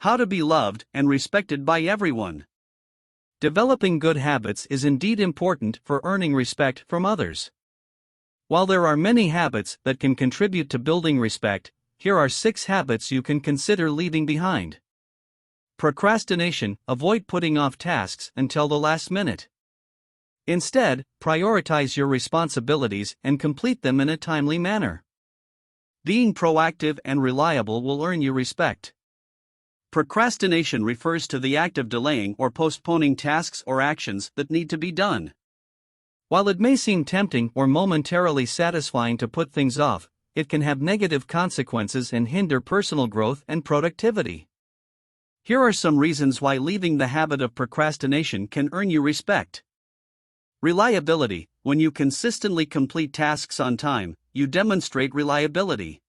How to be loved and respected by everyone. Developing good habits is indeed important for earning respect from others. While there are many habits that can contribute to building respect, here are 6 habits you can consider leaving behind. Procrastination: avoid putting off tasks until the last minute. Instead, prioritize your responsibilities and complete them in a timely manner. Being proactive and reliable will earn you respect. Procrastination refers to the act of delaying or postponing tasks or actions that need to be done. While it may seem tempting or momentarily satisfying to put things off, it can have negative consequences and hinder personal growth and productivity. Here are some reasons why leaving the habit of procrastination can earn you respect. Reliability: when you consistently complete tasks on time, you demonstrate reliability.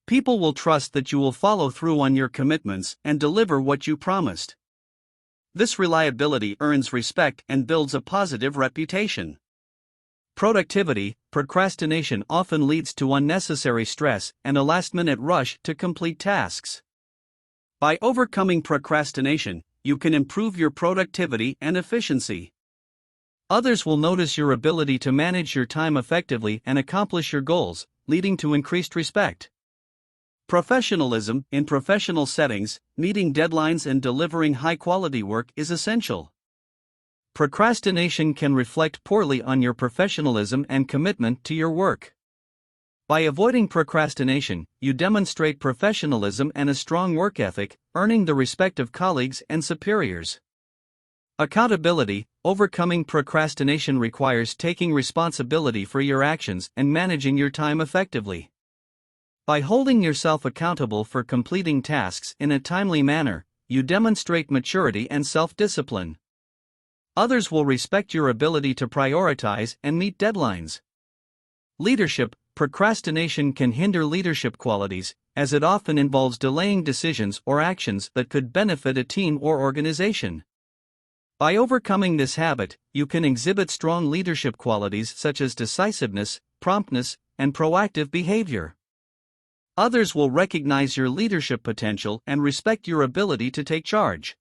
People will trust that you will follow through on your commitments and deliver what you promised. This reliability earns respect and builds a positive reputation. Productivity: procrastination often leads to unnecessary stress and a last-minute rush to complete tasks. By overcoming procrastination, you can improve your productivity and efficiency. Others will notice your ability to manage your time effectively and accomplish your goals, leading to increased respect. Professionalism: in professional settings, meeting deadlines and delivering high-quality work is essential. Procrastination can reflect poorly on your professionalism and commitment to your work. By avoiding procrastination, you demonstrate professionalism and a strong work ethic, earning the respect of colleagues and superiors. Accountability: overcoming procrastination requires taking responsibility for your actions and managing your time effectively. By holding yourself accountable for completing tasks in a timely manner, you demonstrate maturity and self-discipline. Others will respect your ability to prioritize and meet deadlines. Leadership: procrastination can hinder leadership qualities, as it often involves delaying decisions or actions that could benefit a team or organization. By overcoming this habit, you can exhibit strong leadership qualities such as decisiveness, promptness, and proactive behavior. Others will recognize your leadership potential and respect your ability to take charge.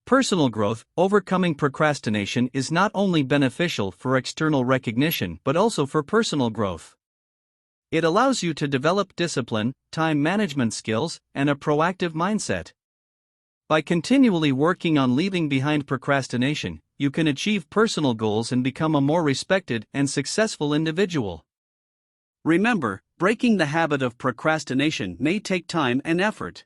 Personal growth: overcoming procrastination is not only beneficial for external recognition but also for personal growth. It allows you to develop discipline, time management skills, and a proactive mindset. By continually working on leaving behind procrastination, you can achieve personal goals and become a more respected and successful individual. Remember, breaking the habit of procrastination may take time and effort.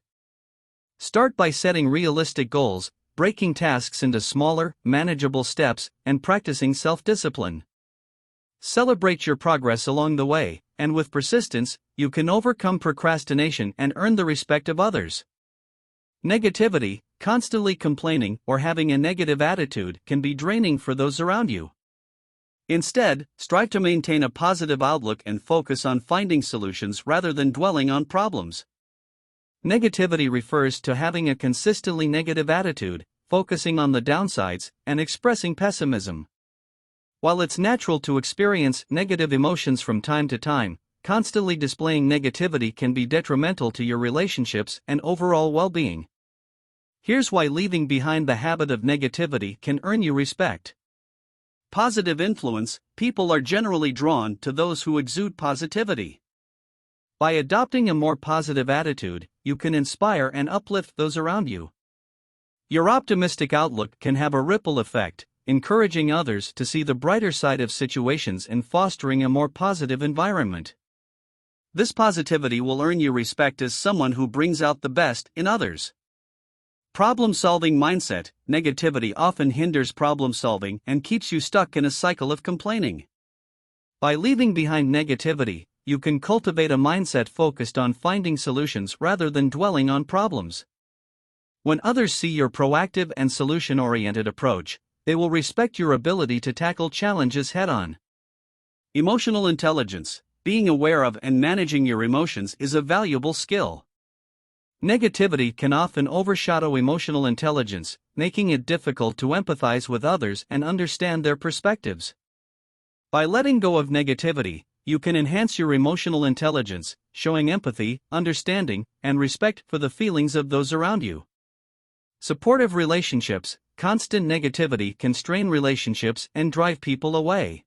Start by setting realistic goals, breaking tasks into smaller, manageable steps, and practicing self-discipline. Celebrate your progress along the way, and with persistence, you can overcome procrastination and earn the respect of others. Negativity: constantly complaining or having a negative attitude can be draining for those around you. Instead, strive to maintain a positive outlook and focus on finding solutions rather than dwelling on problems. Negativity refers to having a consistently negative attitude, focusing on the downsides, and expressing pessimism. While it's natural to experience negative emotions from time to time, constantly displaying negativity can be detrimental to your relationships and overall well-being. Here's why leaving behind the habit of negativity can earn you respect. Positive influence: people are generally drawn to those who exude positivity. By adopting a more positive attitude, you can inspire and uplift those around you. Your optimistic outlook can have a ripple effect, encouraging others to see the brighter side of situations and fostering a more positive environment. This positivity will earn you respect as someone who brings out the best in others. Problem-solving mindset: negativity often hinders problem-solving and keeps you stuck in a cycle of complaining. By leaving behind negativity, you can cultivate a mindset focused on finding solutions rather than dwelling on problems. When others see your proactive and solution-oriented approach, they will respect your ability to tackle challenges head-on. Emotional intelligence: being aware of and managing your emotions is a valuable skill. Negativity can often overshadow emotional intelligence, making it difficult to empathize with others and understand their perspectives. By letting go of negativity, you can enhance your emotional intelligence, showing empathy, understanding, and respect for the feelings of those around you. Supportive relationships. Constant negativity can strain relationships and drive people away.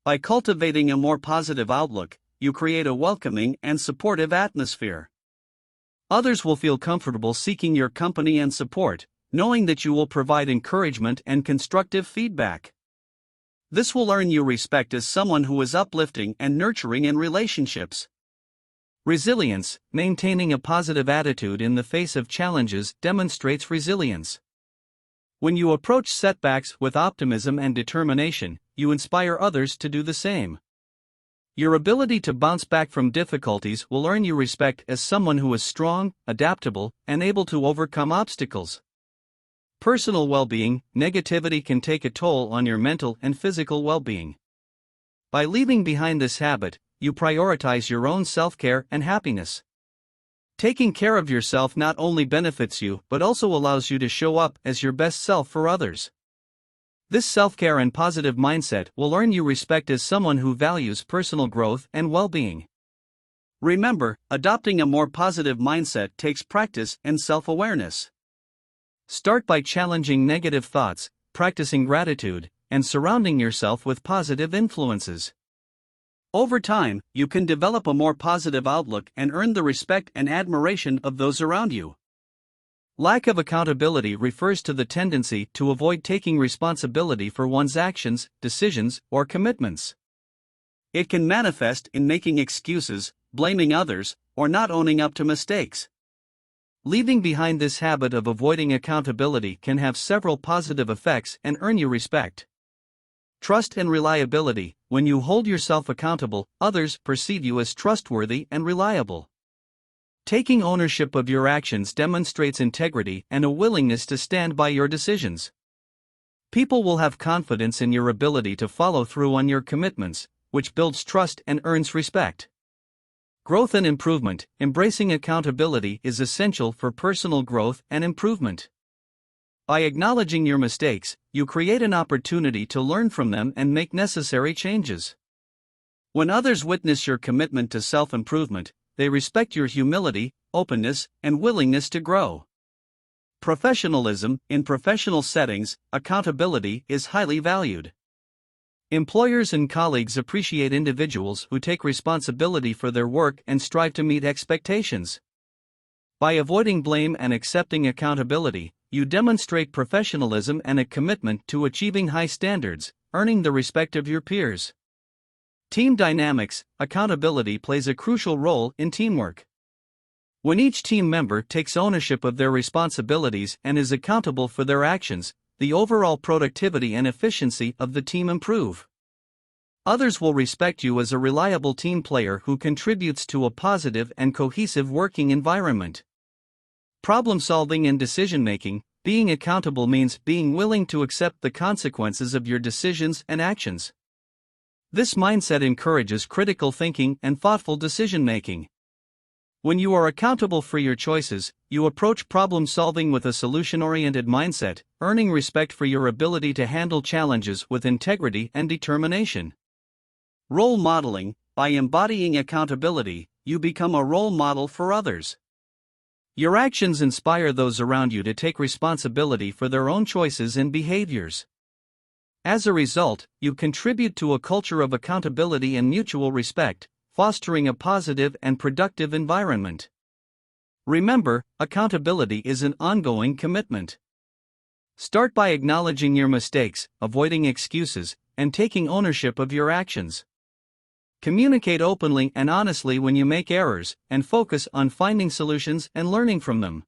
By cultivating a more positive outlook, you create a welcoming and supportive atmosphere. Others will feel comfortable seeking your company and support, knowing that you will provide encouragement and constructive feedback. This will earn you respect as someone who is uplifting and nurturing in relationships. Resilience. Maintaining a positive attitude in the face of challenges demonstrates resilience. When you approach setbacks with optimism and determination, you inspire others to do the same. Your ability to bounce back from difficulties will earn you respect as someone who is strong, adaptable, and able to overcome obstacles. Personal well-being. Negativity can take a toll on your mental and physical well-being. By leaving behind this habit, you prioritize your own self-care and happiness. Taking care of yourself not only benefits you but also allows you to show up as your best self for others. This self-care and positive mindset will earn you respect as someone who values personal growth and well-being. Remember, adopting a more positive mindset takes practice and self-awareness. Start by challenging negative thoughts, practicing gratitude, and surrounding yourself with positive influences. Over time, you can develop a more positive outlook and earn the respect and admiration of those around you. Lack of accountability refers to the tendency to avoid taking responsibility for one's actions, decisions, or commitments. It can manifest in making excuses, blaming others, or not owning up to mistakes. Leaving behind this habit of avoiding accountability can have several positive effects and earn you respect. Trust and reliability. When you hold yourself accountable, others perceive you as trustworthy and reliable. Taking ownership of your actions demonstrates integrity and a willingness to stand by your decisions. People will have confidence in your ability to follow through on your commitments, which builds trust and earns respect. Growth and improvement. Embracing accountability is essential for personal growth and improvement. By acknowledging your mistakes, you create an opportunity to learn from them and make necessary changes. When others witness your commitment to self-improvement, they respect your humility, openness, and willingness to grow. Professionalism. In professional settings, accountability is highly valued. Employers and colleagues appreciate individuals who take responsibility for their work and strive to meet expectations. By avoiding blame and accepting accountability, you demonstrate professionalism and a commitment to achieving high standards, earning the respect of your peers. Team dynamics. Accountability plays a crucial role in teamwork. When each team member takes ownership of their responsibilities and is accountable for their actions, the overall productivity and efficiency of the team improve. Others will respect you as a reliable team player who contributes to a positive and cohesive working environment. Problem solving and decision making. Being accountable means being willing to accept the consequences of your decisions and actions. This mindset encourages critical thinking and thoughtful decision making. When you are accountable for your choices, you approach problem solving with a solution-oriented mindset, earning respect for your ability to handle challenges with integrity and determination. Role modeling. By embodying accountability, you become a role model for others. Your actions inspire those around you to take responsibility for their own choices and behaviors. As a result, you contribute to a culture of accountability and mutual respect, fostering a positive and productive environment. Remember, accountability is an ongoing commitment. Start by acknowledging your mistakes, avoiding excuses, and taking ownership of your actions. Communicate openly and honestly when you make errors, and focus on finding solutions and learning from them.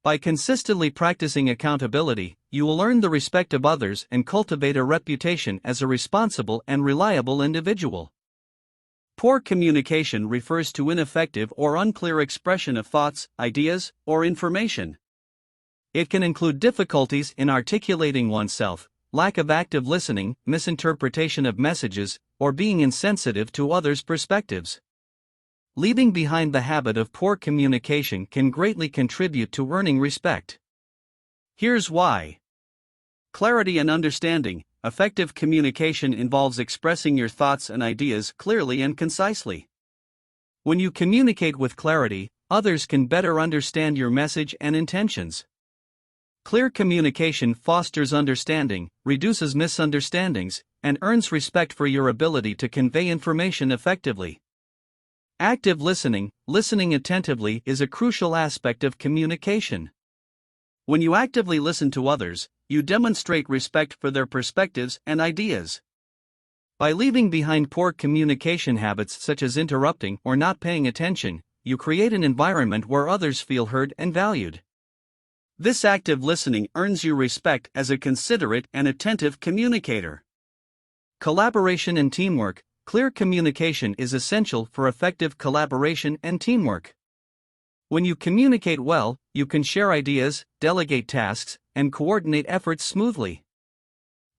By consistently practicing accountability, you will earn the respect of others and cultivate a reputation as a responsible and reliable individual. Poor communication refers to ineffective or unclear expression of thoughts, ideas, or information. It can include difficulties in articulating oneself, lack of active listening, misinterpretation of messages, or being insensitive to others' perspectives. Leaving behind the habit of poor communication can greatly contribute to earning respect. Here's why. Clarity and understanding. effective communication involves expressing your thoughts and ideas clearly and concisely. When you communicate with clarity, others can better understand your message and intentions. Clear communication fosters understanding, reduces misunderstandings, and earns respect for your ability to convey information effectively. Active listening, listening attentively, is a crucial aspect of communication. When you actively listen to others, you demonstrate respect for their perspectives and ideas. By leaving behind poor communication habits such as interrupting or not paying attention, you create an environment where others feel heard and valued. This active listening earns you respect as a considerate and attentive communicator. Collaboration and teamwork. Clear communication is essential for effective collaboration and teamwork. When you communicate well, you can share ideas, delegate tasks, and coordinate efforts smoothly.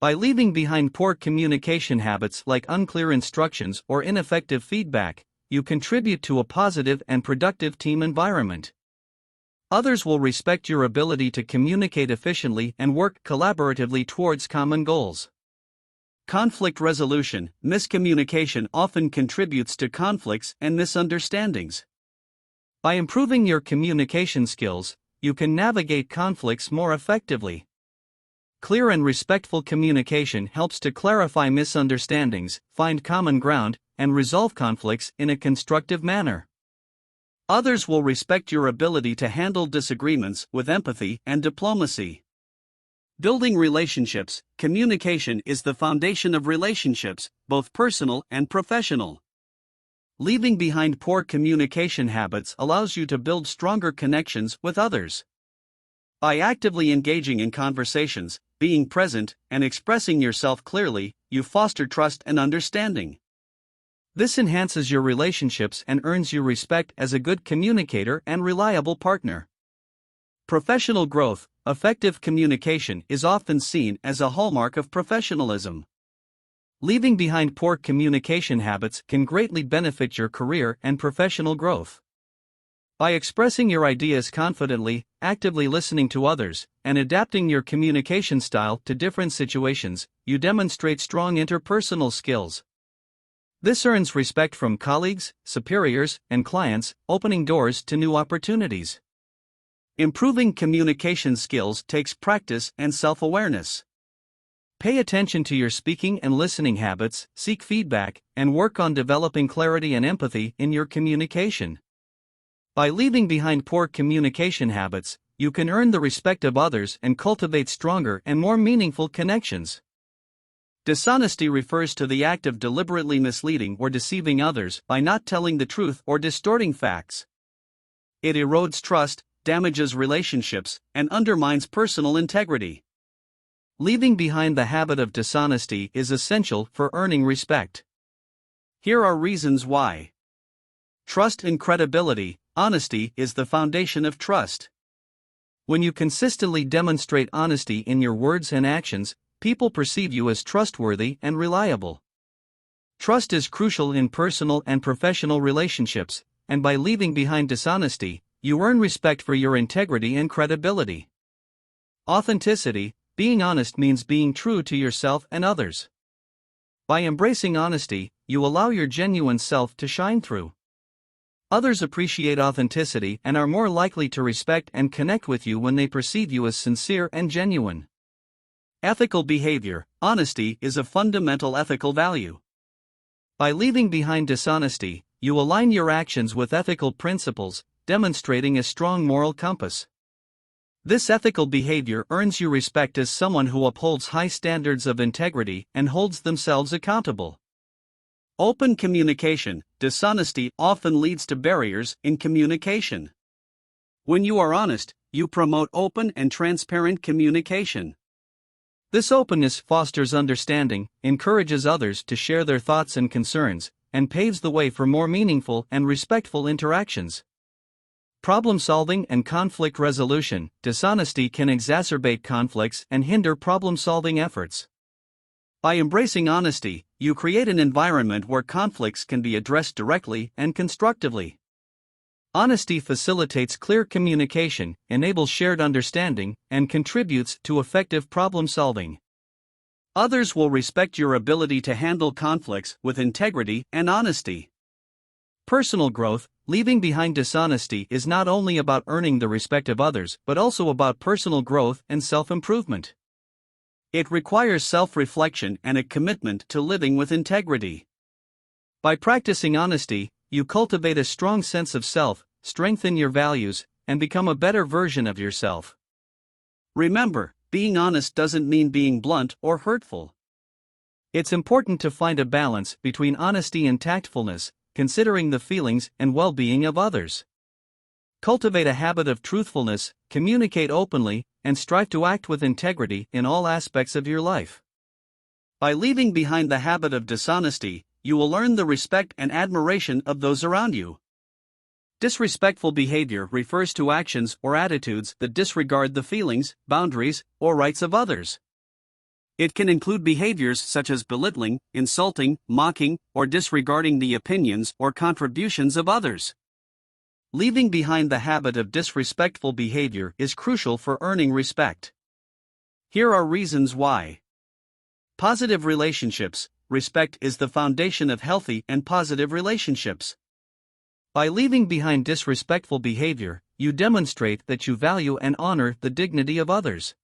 By leaving behind poor communication habits like unclear instructions or ineffective feedback, you contribute to a positive and productive team environment. Others will respect your ability to communicate efficiently and work collaboratively towards common goals. Conflict resolution. Miscommunication often contributes to conflicts and misunderstandings. By improving your communication skills, you can navigate conflicts more effectively. Clear and respectful communication helps to clarify misunderstandings, find common ground, and resolve conflicts in a constructive manner. Others will respect your ability to handle disagreements with empathy and diplomacy. Building relationships. Communication is the foundation of relationships, both personal and professional. Leaving behind poor communication habits allows you to build stronger connections with others. By actively engaging in conversations, being present, and expressing yourself clearly, you foster trust and understanding. This enhances your relationships and earns you respect as a good communicator and reliable partner. Professional growth. Effective communication is often seen as a hallmark of professionalism. Leaving behind poor communication habits can greatly benefit your career and professional growth. By expressing your ideas confidently, actively listening to others, and adapting your communication style to different situations, you demonstrate strong interpersonal skills. This earns respect from colleagues, superiors, and clients, opening doors to new opportunities. Improving communication skills takes practice and self-awareness. Pay attention to your speaking and listening habits, seek feedback, and work on developing clarity and empathy in your communication. By leaving behind poor communication habits, you can earn the respect of others and cultivate stronger and more meaningful connections. Dishonesty refers to the act of deliberately misleading or deceiving others by not telling the truth or distorting facts. It erodes trust, damages relationships, and undermines personal integrity. Leaving behind the habit of dishonesty is essential for earning respect. Here are reasons why. Trust and credibility. Honesty is the foundation of trust. When you consistently demonstrate honesty in your words and actions, people perceive you as trustworthy and reliable. Trust is crucial in personal and professional relationships, and by leaving behind dishonesty, you earn respect for your integrity and credibility. Authenticity. Being honest means being true to yourself and others. By embracing honesty, you allow your genuine self to shine through. Others appreciate authenticity and are more likely to respect and connect with you when they perceive you as sincere and genuine. Ethical behavior. Honesty is a fundamental ethical value. By leaving behind dishonesty, you align your actions with ethical principles, demonstrating a strong moral compass. This ethical behavior earns you respect as someone who upholds high standards of integrity and holds themselves accountable. Open communication. Dishonesty often leads to barriers in communication. When you are honest, you promote open and transparent communication. This openness fosters understanding, encourages others to share their thoughts and concerns, and paves the way for more meaningful and respectful interactions. Problem solving and conflict resolution. Dishonesty can exacerbate conflicts and hinder problem-solving efforts. By embracing honesty, you create an environment where conflicts can be addressed directly and constructively. Honesty facilitates clear communication, enables shared understanding, and contributes to effective problem solving. Others will respect your ability to handle conflicts with integrity and honesty. Personal growth, leaving behind dishonesty, is not only about earning the respect of others but also about personal growth and self-improvement. It requires self-reflection and a commitment to living with integrity. By practicing honesty, you cultivate a strong sense of self, strengthen your values, and become a better version of yourself. Remember, being honest doesn't mean being blunt or hurtful. It's important to find a balance between honesty and tactfulness, considering the feelings and well-being of others. Cultivate a habit of truthfulness, communicate openly, and strive to act with integrity in all aspects of your life. By leaving behind the habit of dishonesty, you will earn the respect and admiration of those around you. Disrespectful behavior refers to actions or attitudes that disregard the feelings, boundaries, or rights of others. It can include behaviors such as belittling, insulting, mocking, or disregarding the opinions or contributions of others. Leaving behind the habit of disrespectful behavior is crucial for earning respect. Here are reasons why. Positive relationships. Respect is the foundation of healthy and positive relationships. By leaving behind disrespectful behavior, you demonstrate that you value and honor the dignity of others.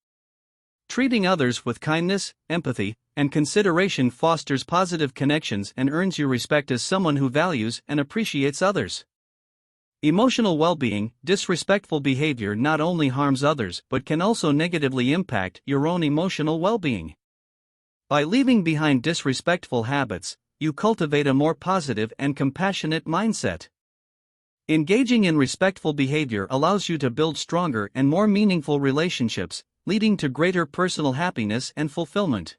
Treating others with kindness, empathy, and consideration fosters positive connections and earns you respect as someone who values and appreciates others. Emotional well-being. Disrespectful behavior not only harms others but can also negatively impact your own emotional well-being. By leaving behind disrespectful habits, you cultivate a more positive and compassionate mindset. Engaging in respectful behavior allows you to build stronger and more meaningful relationships, leading to greater personal happiness and fulfillment.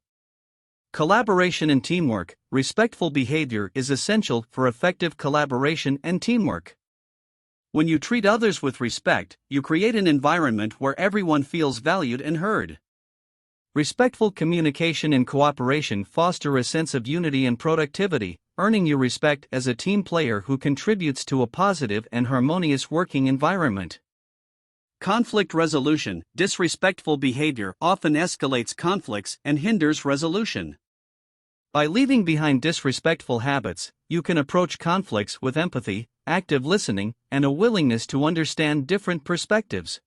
Collaboration and teamwork. Respectful behavior is essential for effective collaboration and teamwork. When you treat others with respect, you create an environment where everyone feels valued and heard. Respectful communication and cooperation foster a sense of unity and productivity, earning you respect as a team player who contributes to a positive and harmonious working environment. Conflict resolution. Disrespectful behavior often escalates conflicts and hinders resolution. By leaving behind disrespectful habits, you can approach conflicts with empathy, active listening, and a willingness to understand different perspectives.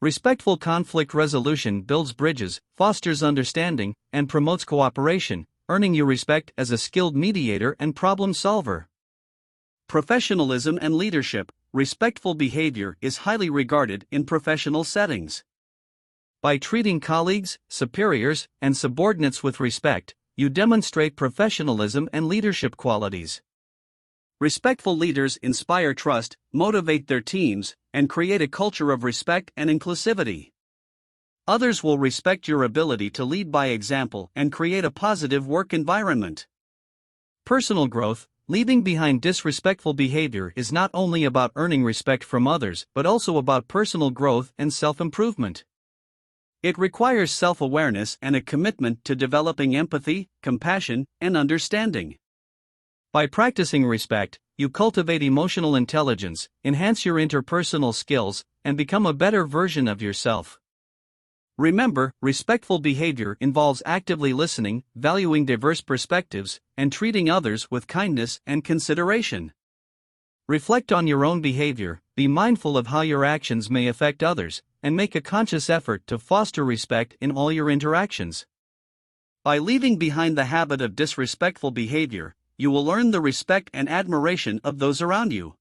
Respectful conflict resolution builds bridges, fosters understanding, and promotes cooperation, earning you respect as a skilled mediator and problem solver. Professionalism and leadership. Respectful behavior is highly regarded in professional settings. By treating colleagues, superiors, and subordinates with respect, you demonstrate professionalism and leadership qualities. Respectful leaders inspire trust, motivate their teams, and create a culture of respect and inclusivity. Others will respect your ability to lead by example and create a positive work environment. Personal growth. Leaving behind disrespectful behavior is not only about earning respect from others but also about personal growth and self-improvement. It requires self-awareness and a commitment to developing empathy, compassion, and understanding. By practicing respect, you cultivate emotional intelligence, enhance your interpersonal skills, and become a better version of yourself. Remember, respectful behavior involves actively listening, valuing diverse perspectives, and treating others with kindness and consideration. Reflect on your own behavior, be mindful of how your actions may affect others, and make a conscious effort to foster respect in all your interactions. By leaving behind the habit of disrespectful behavior, you will earn the respect and admiration of those around you.